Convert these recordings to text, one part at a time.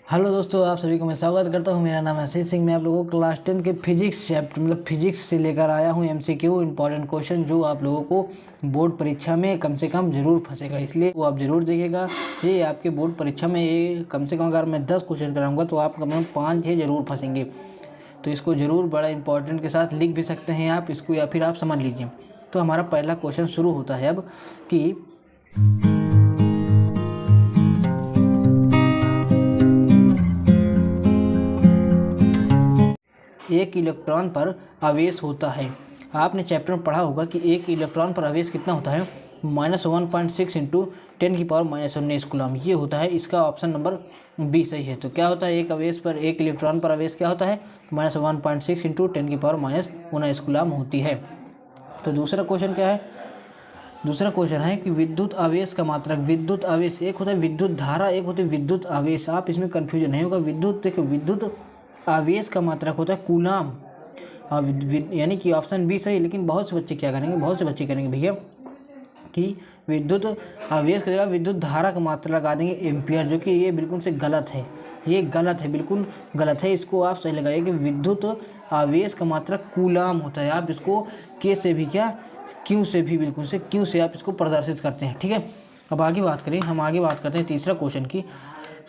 Hello दोस्तों, आप सभी को मैं स्वागत करता हूं। मेरा नाम है आशीष सिंह। मैं आप लोगों को क्लास 10 के फिजिक्स चैप्टर फिजिक्स से लेकर आया हूं एमसीक्यू इंपॉर्टेंट क्वेश्चन, जो आप लोगों को बोर्ड परीक्षा में कम से कम ज़रूर फंसेगा, इसलिए वो आप ज़रूर देखिएगा। ये आपके बोर्ड परीक्षा में ये कम से कम अगर मैं 10 क्वेश्चन कराऊँगा तो आप कम से कम 5-6 ज़रूर फंसेंगे। तो इसको ज़रूर बड़ा इंपॉर्टेंट के साथ लिख भी सकते हैं आप इसको, या फिर आप समझ लीजिए। तो हमारा पहला क्वेश्चन शुरू होता है अब कि एक इलेक्ट्रॉन पर आवेश होता है। आपने चैप्टर में पढ़ा होगा कि एक इलेक्ट्रॉन पर आवेश कितना होता है, -1.6 इंटू 10⁻⁻19 कूलम। ये होता है, इसका ऑप्शन नंबर बी सही है। तो क्या होता है, एक इलेक्ट्रॉन पर आवेश क्या होता है, -1.6 इंटू 10⁻⁻19 कूलम होती है। तो दूसरा क्वेश्चन क्या है, दूसरा क्वेश्चन है कि विद्युत आवेश का मात्रक। विद्युत आवेश एक होता है विद्युत धारा, एक होती है विद्युत आवेश। आप इसमें कन्फ्यूजन नहीं होगा। विद्युत आवेश का मात्रक होता है कूलम, यानी कि ऑप्शन बी सही। लेकिन बहुत से बच्चे क्या करेंगे, बहुत से बच्चे करेंगे भैया कि विद्युत आवेश की जगह विद्युत धारा का मात्रा लगा देंगे एम्पियर, जो कि ये बिल्कुल से गलत है। ये गलत है, बिल्कुल गलत है। इसको आप सही लगाइए कि विद्युत आवेश का मात्रक कूलम होता है। आप इसको के से भी क्या, क्यू से भी, बिल्कुल से क्यू से आप इसको प्रदर्शित करते हैं। ठीक है, अब आगे बात करें, हम आगे बात करते हैं तीसरा क्वेश्चन की।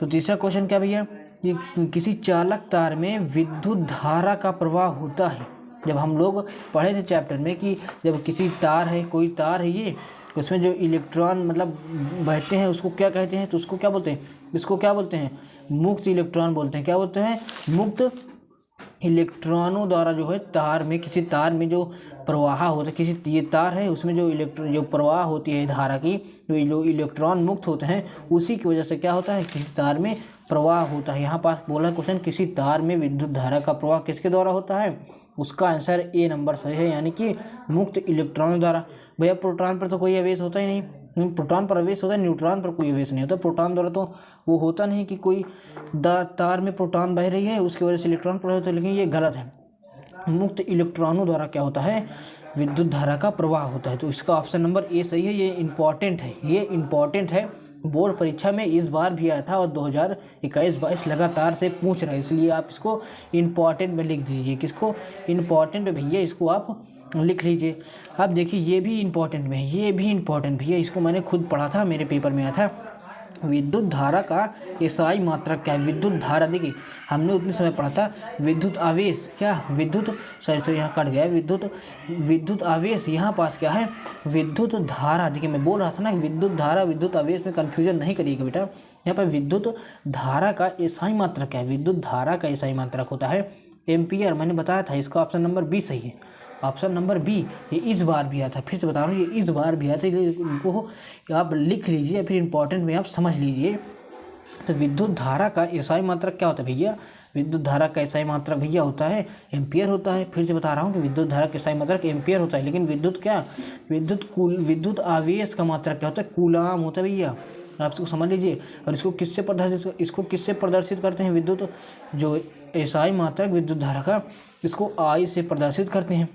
तो तीसरा क्वेश्चन क्या भैया, कि किसी चालक तार में विद्युत धारा का प्रवाह होता है। जब हम लोग पढ़े थे चैप्टर में कि जब किसी तार है, कोई तार है ये, उसमें जो इलेक्ट्रॉन बैठते हैं उसको क्या कहते हैं, तो उसको क्या बोलते हैं, इसको क्या बोलते हैं, मुक्त इलेक्ट्रॉन बोलते हैं। क्या बोलते हैं, मुक्त इलेक्ट्रॉनों द्वारा जो है तार में, किसी तार में जो प्रवाह होता है, किसी ये तार है उसमें जो प्रवाह होती है धारा की, जो इलेक्ट्रॉन मुक्त होते हैं, उसी की वजह से क्या होता है, किसी तार में प्रवाह होता है। यहाँ पास बोला क्वेश्चन, किसी तार में विद्युत धारा का प्रवाह किसके द्वारा होता है, उसका आंसर ए नंबर सही है, यानी कि मुक्त इलेक्ट्रॉन द्वारा। भैया प्रोटॉन पर तो कोई आवेश होता ही नहीं, प्रोटॉन पर आवेश होता है, न्यूट्रॉन पर कोई आवेश नहीं होता। प्रोटॉन द्वारा तो वो होता नहीं कि कोई तार में प्रोटॉन बह रही है उसकी वजह से इलेक्ट्रॉन प्रवाह होता है, लेकिन ये गलत है। मुक्त इलेक्ट्रॉनों द्वारा क्या होता है, विद्युत धारा का प्रवाह होता है। तो इसका ऑप्शन नंबर ए सही है। ये इंपॉर्टेंट है, ये इंपॉर्टेंट है। बोर्ड परीक्षा में इस बार भी आया था और 2021-22 लगातार से पूछ रहा है, इसलिए आप इसको इंपॉर्टेंट में लिख दीजिए। किसको इंपॉर्टेंट में भैया, इसको आप लिख लीजिए। आप देखिए ये भी इंपॉर्टेंट में है, ये भी इंपॉर्टेंट भैया, इसको मैंने खुद पढ़ा था, मेरे पेपर में आया था। विद्युत धारा का एसआई मात्रक क्या है। विद्युत धारा, देखिए हमने उतने समय पढ़ा था विद्युत आवेश, क्या विद्युत, सॉरी यहाँ कट गया, विद्युत आवेश। यहाँ पास क्या है, विद्युत धारा। देखिए मैं बोल रहा था ना, विद्युत धारा विद्युत आवेश में कन्फ्यूजन नहीं करिएगा बेटा। यहाँ पर विद्युत धारा का एसआई मात्रक क्या है, विद्युत धारा का एसआई मात्रक होता है एम्पियर। मैंने बताया था, इसका ऑप्शन नंबर बी सही है, ऑप्शन नंबर बी। ये इस बार भी आया था, फिर से बता रहा हूँ, ये इस बार भी आया था, इनको आप लिख लीजिए, फिर इंपॉर्टेंट में आप समझ लीजिए। तो विद्युत धारा का एसआई मात्रक क्या होता है भैया, विद्युत धारा का एसआई मात्रक भैया होता है एम्पियर होता है। फिर से बता रहा हूँ कि विद्युत धारा का एसआई मात्रक एम्पियर होता है, लेकिन विद्युत आवेश का मात्रक क्या होता है, कूलम होता है भैया। आप इसको समझ लीजिए। और इसको किससे प्रदर्शित करते हैं, विद्युत जो एसआई मात्रक विद्युत धारा का, इसको आई से प्रदर्शित करते हैं।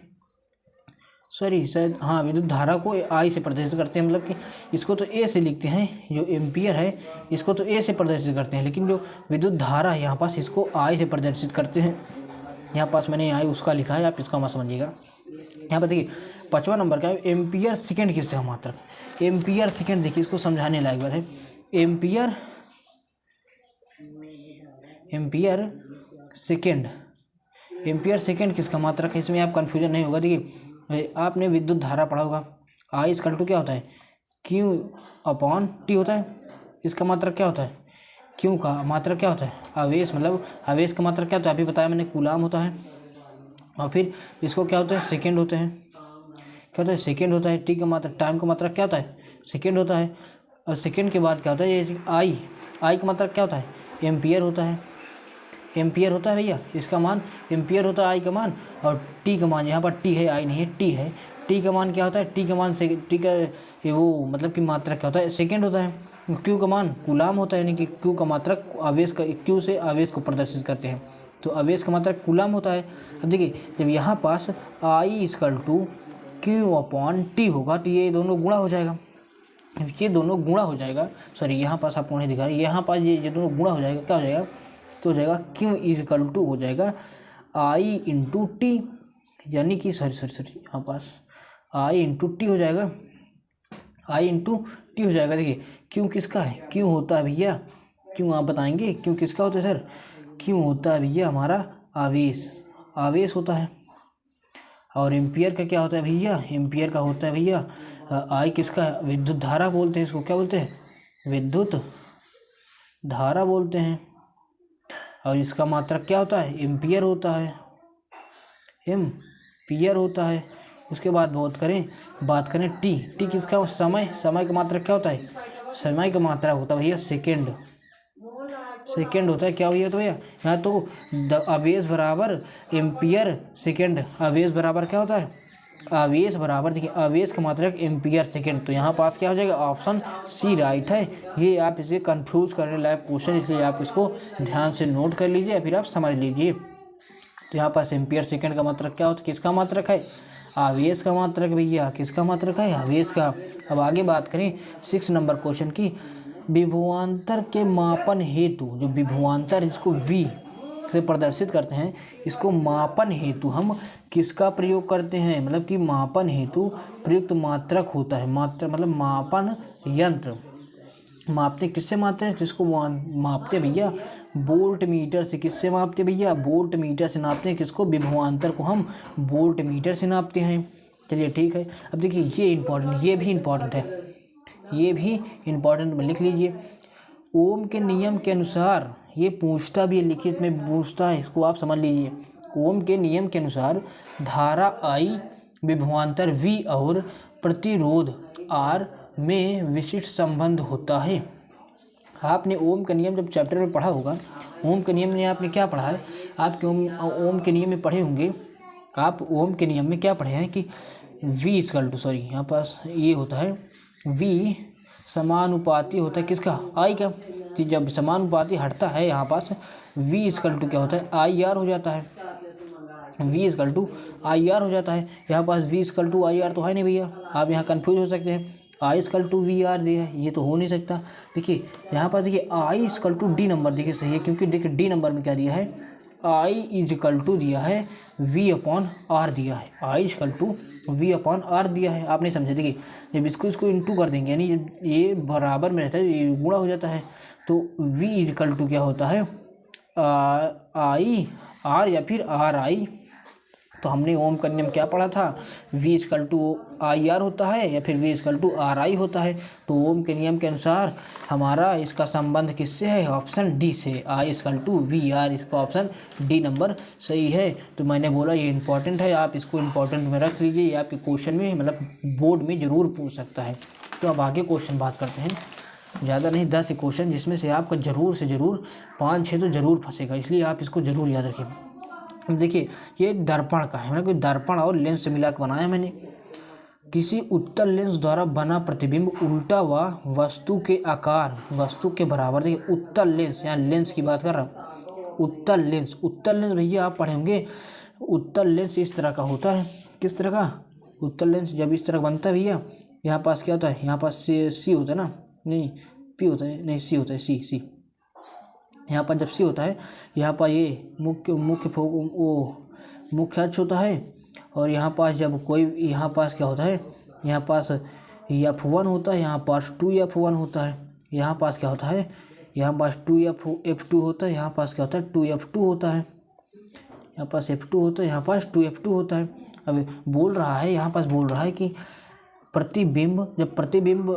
सॉरी शायद, हाँ, विद्युत धारा को आई से प्रदर्शित करते हैं, मतलब कि इसको तो ए से लिखते हैं, जो एम्पियर है इसको तो ए से प्रदर्शित करते हैं, लेकिन जो विद्युत धारा है यहाँ पास इसको आई से प्रदर्शित करते हैं। यहाँ पास मैंने आई उसका लिखा है, आप इसका मत समझिएगा। यहाँ पर देखिए 5वां नंबर का है एम्पियर सेकेंड किसका मात्रक। एम्पियर सेकेंड, देखिए इसको समझाने लायक बात है। एम्पियर सेकेंड किसका मात्रक है, इसमें आप कन्फ्यूजन नहीं होगा। देखिए आपने विद्युत धारा पढ़ा होगा, आई इक्वल टू क्या होता है, क्यू अपॉन टी होता है। इसका मात्रक क्या होता है, क्यू का मात्रक क्या होता है, आवेश, मतलब आवेश का मात्रक क्या होता है, अभी बताया मैंने, कूलम होता है। और फिर इसको क्या होता है, सेकेंड होते हैं, क्या होता है, सेकेंड होता है। टी का मात्रक, टाइम का मात्रक क्या होता है, सेकेंड होता है। और सेकेंड के बाद क्या होता है, ये आई का मात्रक क्या होता है, एम्पियर होता है। एम्पियर होता है भैया, इसका मान एम्पियर होता है, आई का मान। और टी का मान, यहाँ पर टी है, आई नहीं है, टी है। टी का मान क्या होता है, टी का मान से टी का वो मतलब कि मात्रक क्या होता है, सेकेंड होता है। क्यू का मान कूलम होता है, यानी कि क्यू का मात्रक आवेश का, क्यू से आवेश को प्रदर्शित करते हैं, तो आवेश का मात्रक कूलम होता है। अब देखिए जब यहाँ पास I equal to Q upon T होगा तो ये दोनों गुणा हो जाएगा, ये दोनों गुणा हो जाएगा। सॉरी यहाँ पास आपको नहीं दिखा रहा, यहाँ पास ये दोनों गुणा हो जाएगा, क्या हो जाएगा, तो हो जाएगा Q इजकल टू हो जाएगा I इंटू टी, यानी कि सॉरी यहाँ पास I इंटू टी हो जाएगा, I इंटू टी हो जाएगा। देखिए Q किसका है, Q होता है भैया, Q आप बताएंगे Q किसका होता है सर, Q होता है भैया हमारा आवेश होता है। और एम्पियर का क्या होता है भैया, एम्पियर का होता है भैया I किसका, विद्युत धारा बोलते हैं इसको, क्या बोलते हैं, विद्युत धारा बोलते हैं। और इसका मात्रक क्या होता है, एम्पियर होता है, एम्पियर होता है। उसके बाद बात करें टी किसका, समय का मात्रक क्या होता है, समय का मात्रा होता है भैया सेकेंड होता है। क्या भैया, तो भैया यहाँ तो आवेश बराबर एम्पियर सेकेंड, आवेश बराबर क्या होता है, आवेश बराबर, देखिए आवेश का मात्रक एम्पियर सेकेंड, तो यहाँ पास क्या हो जाएगा, ऑप्शन सी राइट है। ये आप इसे कंफ्यूज करने लायक क्वेश्चन, इसलिए आप इसको ध्यान से नोट कर लीजिए, फिर आप समझ लीजिए। तो यहाँ पास एम्पियर सेकेंड का मात्रक क्या होता है, किसका मात्रक है, आवेश का मात्रक भैया, किसका मात्रक है, आवेश का। अब आगे बात करें 6 नंबर क्वेश्चन की, विभवांतर के मापन हेतु, जो विभवांतर जिसको V से प्रदर्शित करते हैं, इसको मापन हेतु हम किसका प्रयोग करते हैं, मतलब कि मापन हेतु प्रयुक्त मात्रक होता है। मात्रक मतलब मापन यंत्र, मापते किससे मापते हैं, जिसको मापते भैया वोल्ट मीटर से। किससे मापते भैया, वोल्ट मीटर से नापते हैं। किसको, विभवांतर को हम वोल्ट मीटर से नापते हैं। चलिए ठीक है। अब देखिए ये इम्पोर्टेंट, ये भी इम्पोर्टेंट है, ये भी इम्पोर्टेंट में लिख लीजिए। ओम के नियम के अनुसार, ये पूछता भी है, लिखित में पूछता है, इसको आप समझ लीजिए। ओम के नियम के अनुसार धारा I विभवांतर V और प्रतिरोध R में विशिष्ट संबंध होता है। आपने ओम का नियम जब चैप्टर में पढ़ा होगा, ओम के नियम में आपने क्या पढ़ा है, आपके ओम के नियम में पढ़े होंगे, आप ओम के नियम में क्या पढ़े हैं कि V इक्वल टू, सॉरी यहाँ पास ये होता है V समानुपाती होता है किसका, I का। तो जब समानुपाती हटता है यहाँ पास V इक्वल टू क्या होता है, IR हो जाता है, V इक्वल टू IR हो जाता है। यहाँ पास V इक्वल टू IR तो है नहीं भैया, आप यहाँ कंफ्यूज हो सकते हैं। I इक्वल टू VR दिया है, ये तो हो नहीं सकता। देखिए यहाँ पास देखिए I equal to D number देखिए सही है, क्योंकि देखिए D नंबर में क्या दिया है, I इक्वल टू दिया है V अपॉन R दिया है, I equal to V upon R दिया है। आप नहीं समझे, देखिए जब इसको इंटू कर देंगे, यानी ये बराबर में रहता है, ये गुणा हो जाता है, तो V इक्वल टू क्या होता है, I R या फिर RI। तो हमने ओम का नियम क्या पढ़ा था, V इक्वल टू IR होता है या फिर V इक्वल टू RI होता है। तो ओम के नियम के अनुसार हमारा इसका संबंध किससे है, ऑप्शन डी से, I इक्वल टू VR, इसका ऑप्शन डी नंबर सही है। तो मैंने बोला ये इंपॉर्टेंट है, आप इसको इंपॉर्टेंट में रख लीजिए, ये आपके क्वेश्चन में मतलब बोर्ड में ज़रूर पूछ सकता है। तो अब आगे क्वेश्चन बात करते हैं, ज़्यादा नहीं 10 क्वेश्चन, जिसमें से आपका ज़रूर से ज़रूर 5-6 तो ज़रूर फंसेगा, इसलिए आप इसको ज़रूर याद रखें। देखिए ये दर्पण का है, मतलब कोई दर्पण और लेंस से मिला के बनाया मैंने। किसी उत्तल लेंस द्वारा बना प्रतिबिंब उल्टा व वस्तु के आकार, वस्तु के बराबर, देखिए उत्तल लेंस, यहाँ लेंस की बात कर रहा हूँ, उत्तल लेंस भैया आप पढ़े होंगे। उत्तल लेंस इस तरह का होता है, किस तरह का, उत्तल लेंस जब इस तरह बनता है भैया, यहाँ पास क्या होता है, यहाँ पास सी होता है ना, नहीं पी होता है, नहीं सी होता है, सी यहाँ पर जब सी होता है, यहाँ पर ये मुख्य अक्ष होता है, और यहाँ पास जब कोई, यहाँ पास क्या होता है, यहाँ पास F1 होता है, यहाँ पास 2F1 होता है, यहाँ पास क्या होता है, यहाँ पास 2F2 होता है, यहाँ पास क्या होता है 2F2 होता है, यहाँ पास F2 होता है, यहाँ पास 2F2 होता है। अब बोल रहा है, यहाँ पास बोल रहा है कि जब प्रतिबिंब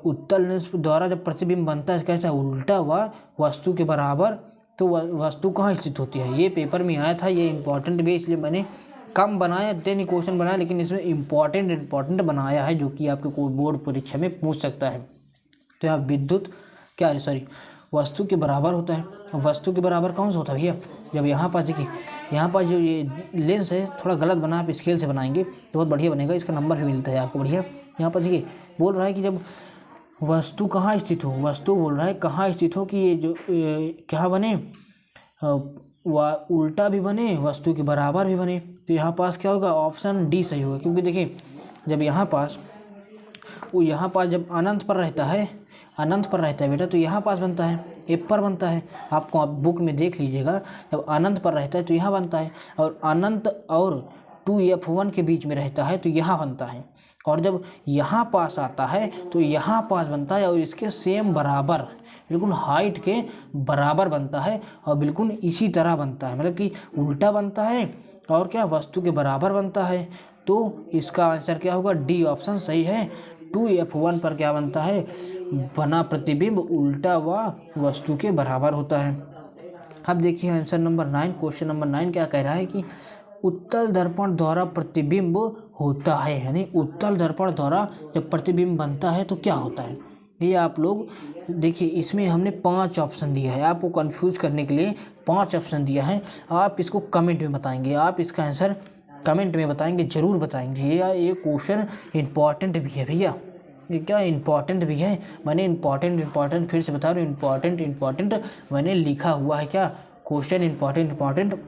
उत्तल लेंस द्वारा जब प्रतिबिंब बनता है कैसा, उल्टा व वस्तु के बराबर, तो वस्तु कहाँ स्थित होती है। ये पेपर में आया था, ये इंपॉर्टेंट भी, इसलिए मैंने कम बनाया, 10 क्वेश्चन बनाया, लेकिन इसमें इम्पॉर्टेंट बनाया है, जो कि आपके बोर्ड परीक्षा में पूछ सकता है। तो यहाँ विद्युत क्या, सॉरी वस्तु के बराबर होता है। वस्तु के बराबर कौन सा होता है भैया, जब यहाँ पास देखिए, यहाँ पास जो ये लेंस है थोड़ा गलत बना, आप स्केल से बनाएंगे तो बहुत बढ़िया बनेगा, इसका नंबर भी मिलता है आपको बढ़िया। यहाँ पर देखिए बोल रहा है कि जब वस्तु कहाँ स्थित हो, वस्तु बोल रहा है कहाँ स्थित हो, कि ये जो क्या बने, उल्टा भी बने, वस्तु के बराबर भी बने। तो यहाँ पास क्या होगा, ऑप्शन डी सही होगा, क्योंकि देखिए जब यहाँ पास जब अनंत पर रहता है बेटा, तो यहाँ पास बनता है, पर बनता है। आपको आप बुक में देख लीजिएगा, जब अनंत पर रहता है तो यहाँ बनता है, और अनंत और 2f1 के बीच में रहता है तो यहाँ बनता है, और जब यहाँ पास आता है तो यहाँ पास बनता है, और इसके सेम बराबर बिल्कुल हाइट के बराबर बनता है, और बिल्कुल इसी तरह बनता है, मतलब कि उल्टा बनता है और क्या वस्तु के बराबर बनता है। तो इसका आंसर क्या होगा? डी ऑप्शन सही है। 2f1 पर क्या बनता है? बना प्रतिबिंब उल्टा व वस्तु के बराबर होता है। अब देखिए आंसर नंबर 9, क्वेश्चन नंबर 9 क्या कह रहा है कि उत्तल दर्पण द्वारा प्रतिबिंब होता है, यानी उत्तल दर्पण द्वारा जब प्रतिबिंब बनता है तो क्या होता है। ये आप लोग देखिए, इसमें हमने 5 ऑप्शन दिया है, आपको कंफ्यूज करने के लिए 5 ऑप्शन दिया है। आप इसको कमेंट में बताएंगे, आप इसका आंसर कमेंट में बताएंगे, ज़रूर बताएंगे। ये क्वेश्चन इम्पॉर्टेंट भी है भैया, ये क्या इम्पॉर्टेंट भी है। मैंने इम्पॉर्टेंट फिर से बता रहा हूँ, इम्पॉर्टेंट मैंने लिखा हुआ है, क्या क्वेश्चन इम्पॉर्टेंट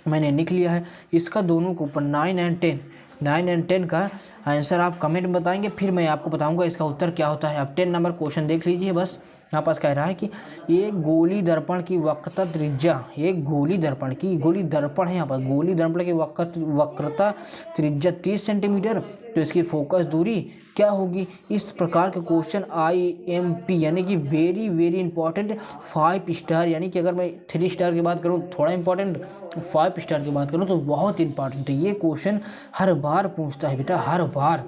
मैंने लिख लिया है। इसका दोनों के ऊपर 9 एंड 10 का आंसर आप कमेंट में बताएंगे, फिर मैं आपको बताऊंगा इसका उत्तर क्या होता है। अब 10 नंबर क्वेश्चन देख लीजिए। बस यहाँ पास कह रहा है कि एक गोली दर्पण की वक्रता त्रिज्या, एक गोली दर्पण है यहाँ पर, गोली दर्पण की वक्रता त्रिज्या 30 सेंटीमीटर, तो इसकी फोकस दूरी क्या होगी। इस प्रकार के क्वेश्चन IMP यानी कि वेरी इंपॉर्टेंट 5 स्टार, यानी कि अगर मैं 3 स्टार की बात करूँ थोड़ा इंपॉर्टेंट, 5 स्टार की बात करूँ तो बहुत इंपॉर्टेंट है। ये क्वेश्चन हर बार पूछता है बेटा, हर बार।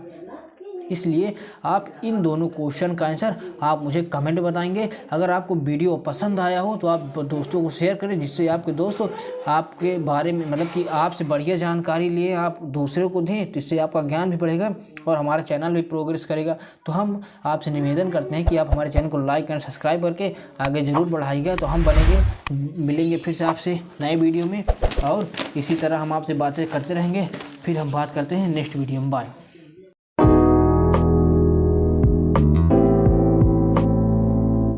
इसलिए आप इन दोनों क्वेश्चन का आंसर आप मुझे कमेंट बताएंगे। अगर आपको वीडियो पसंद आया हो तो आप दोस्तों को शेयर करें, जिससे आपके दोस्त आपके बारे में, मतलब कि आपसे बढ़िया जानकारी लिए आप दूसरे को दें, जिससे आपका ज्ञान भी बढ़ेगा और हमारा चैनल भी प्रोग्रेस करेगा। तो हम आपसे निवेदन करते हैं कि आप हमारे चैनल को लाइक एंड सब्सक्राइब करके आगे ज़रूर बढ़ाइएगा। तो हम मिलेंगे फिर से आपसे नए वीडियो में, और इसी तरह हम आपसे बातें करते रहेंगे। फिर हम बात करते हैं नेक्स्ट वीडियो में। बाय।